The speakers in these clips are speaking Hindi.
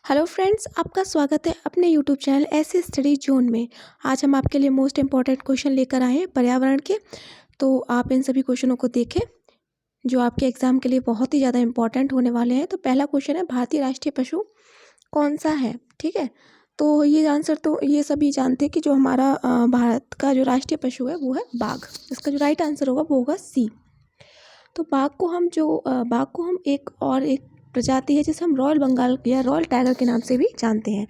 हेलो फ्रेंड्स, आपका स्वागत है अपने यूट्यूब चैनल ऐसे स्टडी जोन में। आज हम आपके लिए मोस्ट इम्पॉर्टेंट क्वेश्चन लेकर आए हैं पर्यावरण के। तो आप इन सभी क्वेश्चनों को देखें जो आपके एग्जाम के लिए बहुत ही ज़्यादा इम्पॉर्टेंट होने वाले हैं। तो पहला क्वेश्चन है, भारतीय राष्ट्रीय पशु कौन सा है? ठीक है, तो ये आंसर तो ये सभी जानते हैं कि जो हमारा भारत का जो राष्ट्रीय पशु है वो है बाघ। इसका जो राइट आंसर होगा वो होगा सी। तो बाघ को हम एक प्रजाति है जिसे हम रॉयल बंगाल या रॉयल टाइगर के नाम से भी जानते हैं।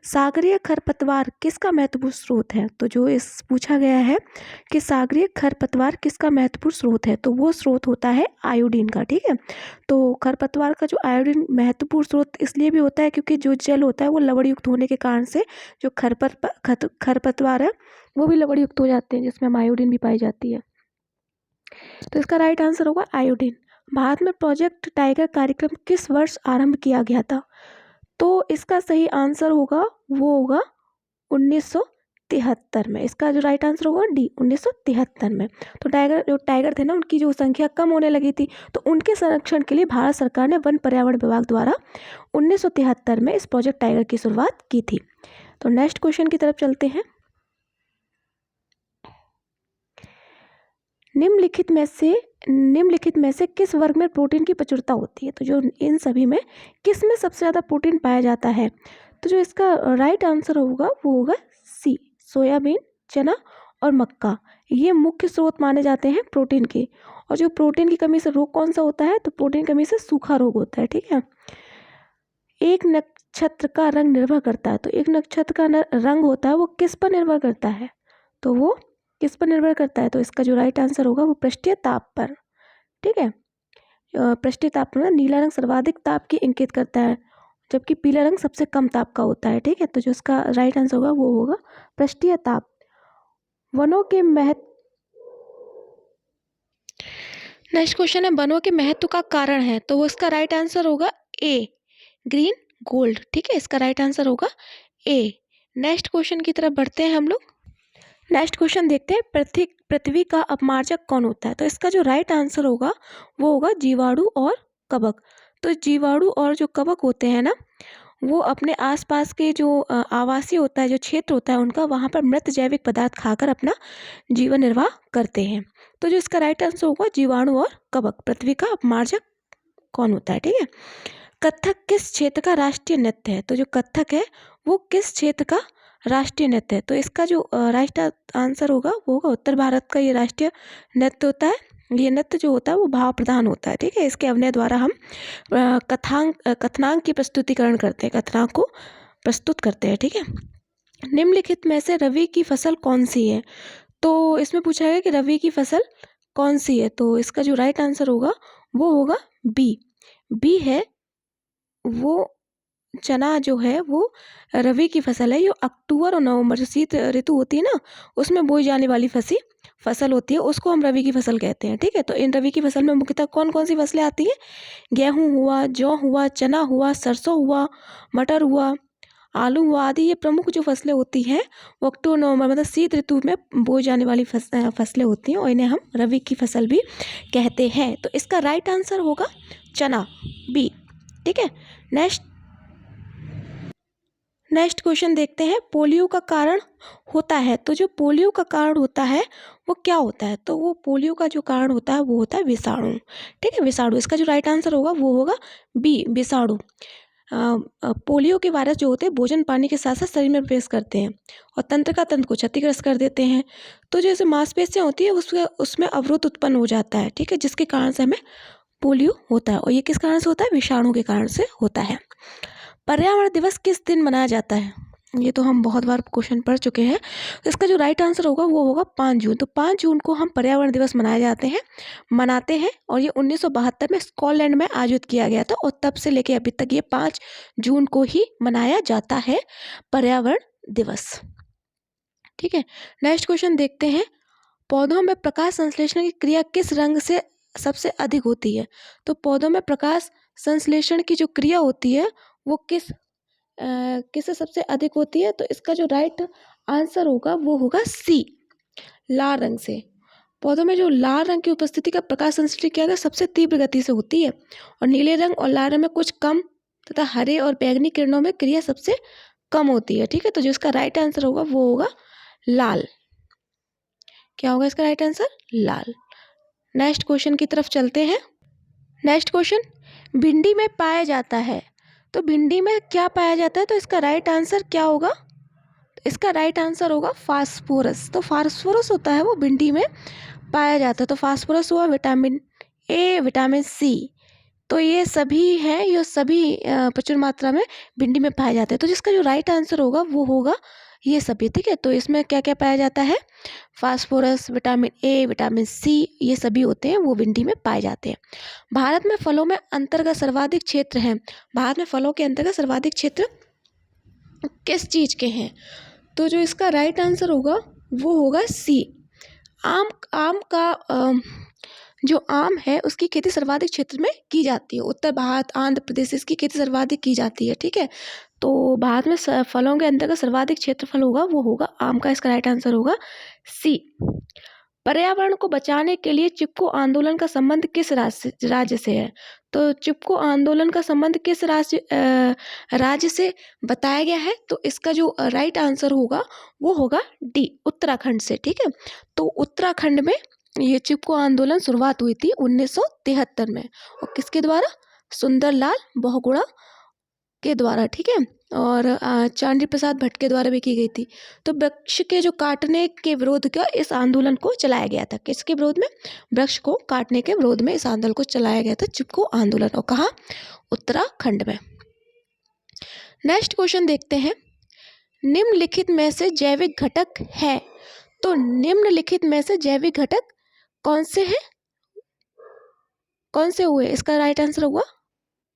सागरीय खरपतवार किसका महत्वपूर्ण स्रोत है? तो जो इस पूछा गया है कि सागरीय खरपतवार किसका महत्वपूर्ण स्रोत है, तो वो स्रोत होता है आयोडीन का। ठीक है, तो खरपतवार का जो आयोडीन महत्वपूर्ण स्रोत इसलिए भी होता है क्योंकि जो जल होता है वो लवण युक्त होने के कारण से जो खरपतवार है वो भी लवण युक्त हो जाते हैं, जिसमें आयोडीन भी पाई जाती है। तो इसका राइट आंसर होगा आयोडीन। भारत में प्रोजेक्ट टाइगर कार्यक्रम किस वर्ष आरंभ किया गया था? तो इसका सही आंसर होगा वो होगा 1973 में। इसका जो राइट आंसर होगा डी, 1973 में। तो टाइगर थे ना, उनकी जो संख्या कम होने लगी थी, तो उनके संरक्षण के लिए भारत सरकार ने वन पर्यावरण विभाग द्वारा 1973 में इस प्रोजेक्ट टाइगर की शुरुआत की थी। तो नेक्स्ट क्वेश्चन की तरफ चलते हैं। निम्नलिखित में से किस वर्ग में प्रोटीन की प्रचुरता होती है? तो जो इन सभी में किस में सबसे ज़्यादा प्रोटीन पाया जाता है? तो जो इसका राइट आंसर होगा वो होगा सी, सोयाबीन, चना और मक्का। ये मुख्य स्रोत माने जाते हैं प्रोटीन के। और जो प्रोटीन की कमी से रोग कौन सा होता है? तो प्रोटीन कमी से सूखा रोग होता है। ठीक है, एक नक्षत्र का रंग निर्भर करता है, तो एक नक्षत्र का रंग होता है वो किस पर निर्भर करता है? तो वो किस पर निर्भर करता है? तो इसका जो राइट आंसर होगा वो पृष्ठीय ताप पर। ठीक है, पृष्ठीय ताप में नीला रंग सर्वाधिक ताप की इंगित करता है, जबकि पीला रंग सबसे कम ताप का होता है। ठीक है, तो जो इसका राइट आंसर होगा वो होगा पृष्ठीय ताप। वनों के महत्व, नेक्स्ट क्वेश्चन है, वनों के महत्व का कारण है। तो वो इसका राइट आंसर होगा ए, ग्रीन गोल्ड। ठीक है, इसका राइट आंसर होगा ए। नेक्स्ट क्वेश्चन की तरफ बढ़ते हैं हम लोग। नेक्स्ट क्वेश्चन देखते हैं, पृथ्वी का अपमार्जक कौन होता है? तो इसका जो राइट आंसर होगा वो होगा जीवाणु और कवक। तो जीवाणु और जो कवक होते हैं ना, वो अपने आसपास के जो आवासीय होता है, जो क्षेत्र होता है उनका, वहाँ पर मृत जैविक पदार्थ खाकर अपना जीवन निर्वाह करते हैं। तो जो इसका राइट आंसर होगा जीवाणु और कवक। पृथ्वी का अपमार्जक कौन होता है? ठीक है, कथक किस क्षेत्र का राष्ट्रीय नृत्य है? तो जो कथक है वो किस क्षेत्र का राष्ट्रीय नृत्य है? तो इसका जो राइट आंसर होगा वो होगा उत्तर भारत का ये राष्ट्रीय नृत्य होता है। ये नृत्य जो होता है वो भाव प्रधान होता है। ठीक है, इसके अभिनय द्वारा हम कथनांक की प्रस्तुतिकरण करते हैं, कथनांक को प्रस्तुत करते हैं। ठीक है, निम्नलिखित में से रबी की फसल कौन सी है? तो इसमें पूछा गया कि रबी की फसल कौन सी है? तो इसका जो राइट आंसर होगा वो होगा बी। बी है वो चना जो है वो रबी की फसल है। ये अक्टूबर और नवंबर जो शीत ऋतु होती है ना, उसमें बोई जाने वाली फसल होती है, उसको हम रबी की फसल कहते हैं। ठीक है, तो इन रबी की फसल में मुख्यतः कौन कौन सी फसलें आती हैं? गेहूँ हुआ, जौ हुआ, चना हुआ, सरसों हुआ, मटर हुआ, आलू हुआ आदि। ये प्रमुख जो फसलें होती हैं वो अक्टूबर नवंबर मतलब शीत ऋतु में बोई जाने वाली फसलें होती हैं, और इन्हें हम रबी की फसल भी कहते हैं। तो इसका राइट आंसर होगा चना, बी। ठीक है, नेक्स्ट क्वेश्चन देखते हैं, पोलियो का कारण होता है। तो जो पोलियो का कारण होता है वो क्या होता है? तो वो पोलियो का जो कारण होता है वो होता है विषाणु। ठीक है, विषाणु। इसका जो राइट आंसर होगा वो होगा बी, विषाणु। पोलियो के वायरस जो होते हैं भोजन पानी के साथ साथ शरीर में प्रवेश करते हैं और तंत्रिका तंत्र को क्षतिग्रस्त कर देते हैं। तो जैसे मांसपेशियाँ होती है उसमें अवरोध उत्पन्न हो जाता है। ठीक है, जिसके कारण से हमें पोलियो होता है, और ये किस कारण से होता है? विषाणु के कारण से होता है। पर्यावरण दिवस किस दिन मनाया जाता है? ये तो हम बहुत बार क्वेश्चन पढ़ चुके हैं। तो इसका जो राइट आंसर होगा वो होगा 5 जून। तो 5 जून को हम पर्यावरण दिवस मनाते हैं, और ये 1972 में स्कॉटलैंड में आयोजित किया गया था, और तब से लेके अभी तक ये 5 जून को ही मनाया जाता है पर्यावरण दिवस। ठीक है, नेक्स्ट क्वेश्चन देखते हैं, पौधों में प्रकाश संश्लेषण की क्रिया किस रंग से सबसे अधिक होती है? तो पौधों में प्रकाश संश्लेषण की जो क्रिया होती है वो किससे सबसे अधिक होती है? तो इसका जो राइट आंसर होगा वो होगा सी, लाल रंग से। पौधों में जो लाल रंग की उपस्थिति का प्रकाश संश्लेषण किया गया सबसे तीव्र गति से होती है, और नीले रंग और लाल रंग में कुछ कम तथा हरे और बैंगनी किरणों में क्रिया सबसे कम होती है। ठीक है, तो जो इसका राइट आंसर होगा वो होगा लाल। क्या होगा इसका राइट आंसर? लाल। नेक्स्ट क्वेश्चन की तरफ चलते हैं। नेक्स्ट क्वेश्चन, भिंडी में पाया जाता है, तो भिंडी में क्या पाया जाता है? तो इसका राइट आंसर क्या होगा? इसका राइट आंसर होगा फास्फोरस। तो फास्फोरस होता है वो भिंडी में पाया जाता है। तो फास्फोरस हुआ विटामिन ए, विटामिन सी, तो ये सभी हैं, ये सभी प्रचुर मात्रा में भिंडी में पाए जाते हैं। तो जिसका जो राइट आंसर होगा वो होगा ये सभी। ठीक है, तो इसमें क्या क्या पाया जाता है? Phosphorus, vitamin A, vitamin C, ये सभी होते हैं वो भिंडी में पाए जाते हैं। भारत में फलों में अंतर्गत सर्वाधिक क्षेत्र हैं। भारत में फलों के अंतर्गत सर्वाधिक क्षेत्र किस चीज़ के हैं? तो जो इसका राइट आंसर होगा वो होगा सी। आम का जो आम है उसकी खेती सर्वाधिक क्षेत्र में की जाती है। उत्तर भारत, आंध्र प्रदेश, इसकी खेती सर्वाधिक की जाती है। ठीक है, तो भारत में फलों के अंतर्गत सर्वाधिक क्षेत्रफल होगा वो होगा आम का। इसका राइट आंसर होगा सी। पर्यावरण को बचाने के लिए चिपको आंदोलन का संबंध किस राज्य से है? तो चिपको आंदोलन का संबंध किस राज्य से बताया गया है? तो इसका जो राइट आंसर होगा वो होगा डी, उत्तराखंड से। ठीक है, तो उत्तराखंड में ये चिपको आंदोलन शुरुआत हुई थी 1973 में, और किसके द्वारा? सुंदरलाल बहुगुणा के द्वारा। ठीक है, और चांडी प्रसाद भट्ट के द्वारा भी की गई थी। तो वृक्ष के जो काटने के विरोध का इस आंदोलन को चलाया गया था। किसके विरोध में? वृक्ष को काटने के विरोध में इस आंदोलन को चलाया गया था, चिपको आंदोलन। और कहाँ? उत्तराखंड में। नेक्स्ट क्वेश्चन देखते हैं, निम्नलिखित में से जैविक घटक है। तो निम्नलिखित में से जैविक घटक कौन से हैं? कौन से हुए? इसका राइट आंसर होगा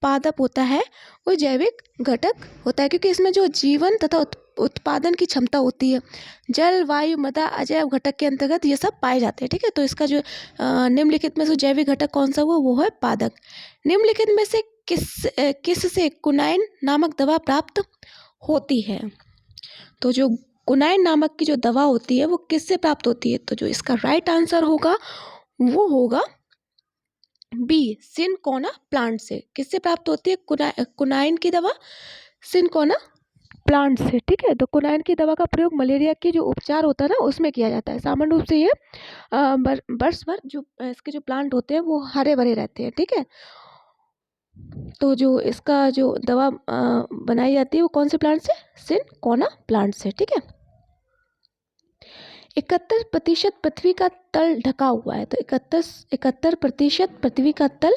पादप होता है, वो जैविक घटक होता है, क्योंकि इसमें जो जीवन तथा उत्पादन की क्षमता होती है, जल, वायु, मृदा, अजैव घटक के अंतर्गत ये सब पाए जाते हैं। ठीक है, तो इसका जो निम्नलिखित में से जैविक घटक कौन सा हुआ वो है पादप। निम्नलिखित में से किस से कुनाइन नामक दवा प्राप्त होती है? तो जो कुनाइन नामक की जो दवा होती है वो किससे प्राप्त होती है? तो जो इसका राइट आंसर होगा वो होगा बी, सिनकोना प्लांट से। किससे प्राप्त होती है कुनाइन की दवा? सिनकोना प्लांट से। ठीक है, तो कुनाइन की दवा का प्रयोग मलेरिया की जो उपचार होता है ना उसमें किया जाता है। सामान्य रूप से ये वर्ष भर जो इसके जो प्लांट होते हैं वो हरे भरे रहते हैं। ठीक है, तो जो इसका जो दवा बनाई जाती है वो कौन से प्लांट से? सिनकोना प्लांट से। ठीक है, 71% पृथ्वी का तल ढका हुआ है। तो 71% पृथ्वी का तल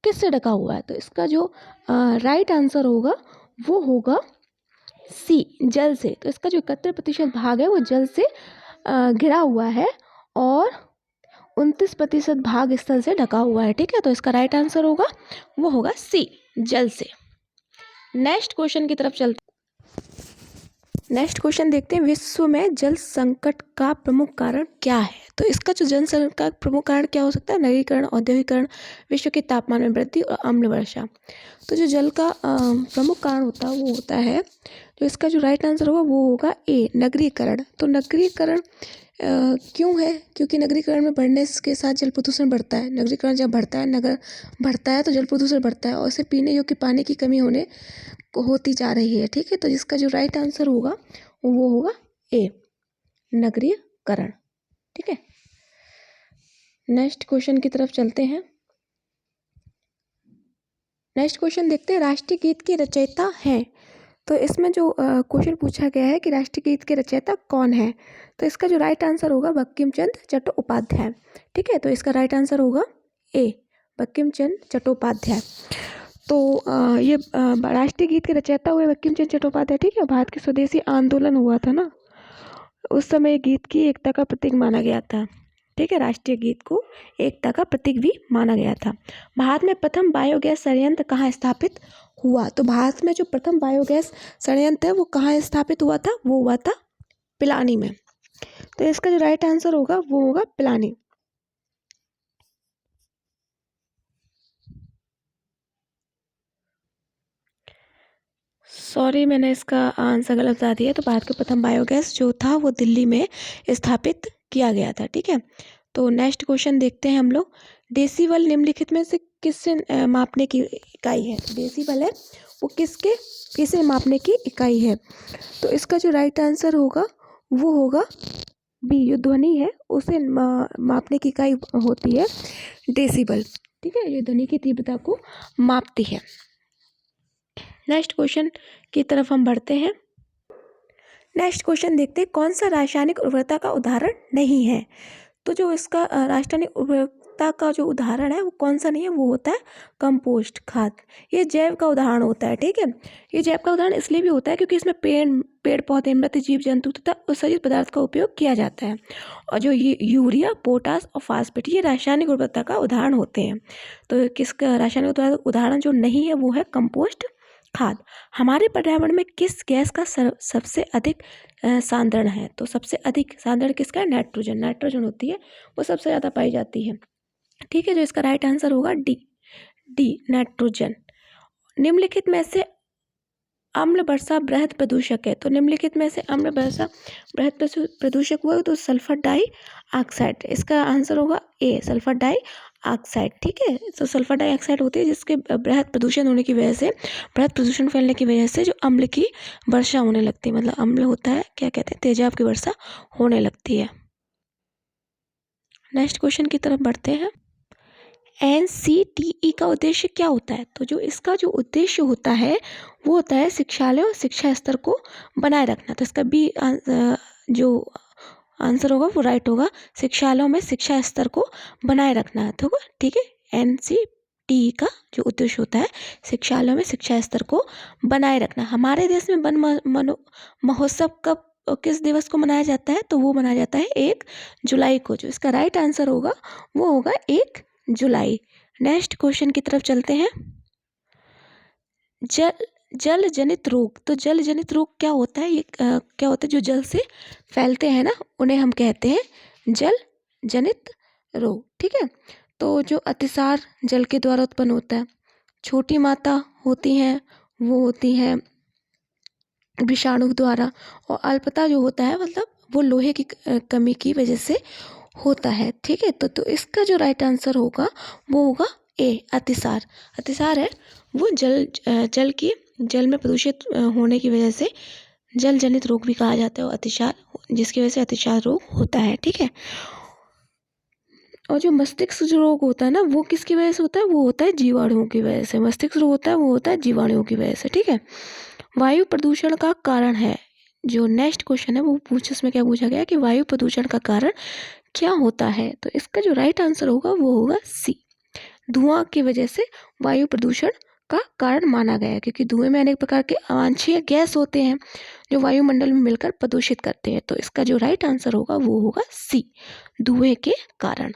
किससे ढका हुआ है? तो इसका जो राइट आंसर होगा वो होगा सी, जल से। तो इसका जो 71% भाग है वो जल से घिरा हुआ है, और 29% भाग स्थल से ढका हुआ है। ठीक है, तो इसका राइट आंसर होगा वो होगा सी, जल से। नेक्स्ट क्वेश्चन की तरफ चलते। नेक्स्ट क्वेश्चन देखते हैं, विश्व में जल संकट का प्रमुख कारण क्या है? तो इसका जो जल संकट का प्रमुख कारण क्या हो सकता है? नगरीकरण, औद्योगिकरण, विश्व के तापमान में वृद्धि और अम्ल वर्षा। तो जो जल का प्रमुख कारण होता है वो होता है, जो इसका जो राइट आंसर होगा वो होगा ए, नगरीकरण। तो नगरीकरण क्यों है? क्योंकि नगरीकरण में बढ़ने के साथ जल प्रदूषण बढ़ता है। नगरीकरण जब बढ़ता है, नगर बढ़ता है, तो जल प्रदूषण बढ़ता है, और इसे पीने योग्य पानी की कमी होती जा रही है। ठीक है, तो जिसका जो राइट आंसर होगा वो होगा ए, नगरीकरण। ठीक है, नेक्स्ट क्वेश्चन की तरफ चलते हैं। नेक्स्ट क्वेश्चन देखते हैं, राष्ट्रीय गीत की रचयिता है। तो इसमें जो क्वेश्चन पूछा गया है कि राष्ट्रीय गीत के रचयिता कौन है? तो इसका जो राइट आंसर होगा बंकिम चंद्र चट्टोपाध्याय। ठीक है, तो इसका राइट आंसर होगा ए, बंकिम चंद्र चट्टोपाध्याय। तो ये राष्ट्रीय गीत के रचयिता हुए बंकिम चंद्र चट्टोपाध्याय। ठीक है, भारत के स्वदेशी आंदोलन हुआ था ना, उस समय गीत की एकता का प्रतीक माना गया था। ठीक है, राष्ट्रीय गीत को एकता का प्रतीक भी माना गया था। भारत में प्रथम बायोगैस संयंत्र कहाँ स्थापित हुआ? तो भारत में जो प्रथम बायोगैस संयंत्र है वो कहाँ स्थापित हुआ था? वो हुआ था पिलानी में। तो इसका जो राइट आंसर होगा वो होगा पिलानी। सॉरी, मैंने इसका आंसर गलत बता दिया। तो भारत का प्रथम बायोगैस जो था वो दिल्ली में स्थापित किया गया था। ठीक है, तो नेक्स्ट क्वेश्चन देखते हैं हम लोग। डेसिबल निम्नलिखित में से किससे मापने की इकाई है? डेसिबल है वो किसे मापने की इकाई है। तो इसका जो राइट आंसर होगा वो होगा बी, जो ध्वनि है उसे मापने की इकाई होती है डेसिबल। ठीक है, ये ध्वनि की तीव्रता को मापती है। नेक्स्ट क्वेश्चन की तरफ हम बढ़ते हैं। नेक्स्ट क्वेश्चन देखते हैं, कौन सा रासायनिक उर्वरता का उदाहरण नहीं है। तो जो इसका रासायनिक उर्वरता का जो उदाहरण है वो कौन सा नहीं है, वो होता है कंपोस्ट खाद। ये जैव का उदाहरण होता है। ठीक है, ये जैव का उदाहरण इसलिए भी होता है क्योंकि इसमें पेड़ पौधे, मृत जीव जंतु तथा उत्सर्जित पदार्थ का उपयोग किया जाता है। और जो ये यूरिया, पोटास और फास्फेट, ये रासायनिक उर्वरता का उदाहरण होते हैं। तो किसका रासायनिक उदाहरण जो नहीं है वो है कंपोस्ट खाद। हमारे पर्यावरण में किस गैस का सबसे अधिक सांद्रण है। तो सबसे अधिक सांद्रण किसका है, नाइट्रोजन होती है, वो सबसे ज़्यादा पाई जाती है। ठीक है, जो इसका राइट आंसर होगा डी नाइट्रोजन। निम्नलिखित में से अम्ल वर्षा बृहद प्रदूषक है। तो निम्नलिखित में से अम्ल वर्षा बृहद प्रदूषक हुआ तो सल्फर डाइऑक्साइड, इसका आंसर होगा ए, सल्फर डाइऑक्साइड। ठीक है, तो सल्फर डाइऑक्साइड होती है जिसके बृहद प्रदूषण होने की वजह से, बृहद प्रदूषण फैलने की वजह से जो अम्ल की वर्षा होने लगती है, मतलब अम्ल होता है, क्या कहते हैं, तेजाब की वर्षा होने लगती है। नेक्स्ट क्वेश्चन की तरफ बढ़ते हैं। NCTE का उद्देश्य क्या होता है। तो जो इसका जो उद्देश्य होता है वो होता है शिक्षालय और शिक्षा स्तर को बनाए रखना। तो इसका बी जो आंसर होगा वो राइट होगा, शिक्षालयों में शिक्षा स्तर को बनाए रखना है। तो ठीक है, NCTE का जो उद्देश्य होता है शिक्षालयों में शिक्षा स्तर को बनाए रखना। हमारे देश में वन महोत्सव कब, किस दिवस को मनाया जाता है। तो वो मनाया जाता है 1 जुलाई को। जो इसका राइट आंसर होगा वो होगा 1 जुलाई। नेक्स्ट क्वेश्चन की तरफ चलते हैं। जल जनित रोग। तो जल जनित रोग क्या होता है, ये क्या होता है, जो जल से फैलते हैं ना, उन्हें हम कहते हैं जल जनित रोग। ठीक है, तो जो अतिसार जल के द्वारा उत्पन्न होता है, छोटी मात्रा होती हैं वो होती है विषाणु द्वारा, और अल्पता जो होता है मतलब वो लोहे की कमी की वजह से होता है। ठीक है, तो इसका जो राइट आंसर होगा वो होगा ए, अतिसार। अतिसार है वो जल में प्रदूषित होने की वजह से जल जनित रोग भी कहा जाता है, और अतिसार, जिसकी वजह से अतिसार रोग होता है। ठीक है, और जो मस्तिष्क रोग होता है ना वो किसकी वजह से होता है, वो होता है जीवाणुओं की वजह से। मस्तिष्क रोग होता है वो होता है जीवाणुओं की वजह से। ठीक है, वायु प्रदूषण का कारण है। जो नेक्स्ट क्वेश्चन है वो उसमें क्या पूछा गया कि वायु प्रदूषण का कारण क्या होता है। तो इसका जो राइट आंसर होगा वो होगा सी, धुआं की वजह से वायु प्रदूषण का कारण माना गया है, क्योंकि धुएं में अनेक प्रकार के अवांछनीय गैस होते हैं जो वायुमंडल में मिलकर प्रदूषित करते हैं। तो इसका जो राइट आंसर होगा वो होगा सी, धुएं के कारण।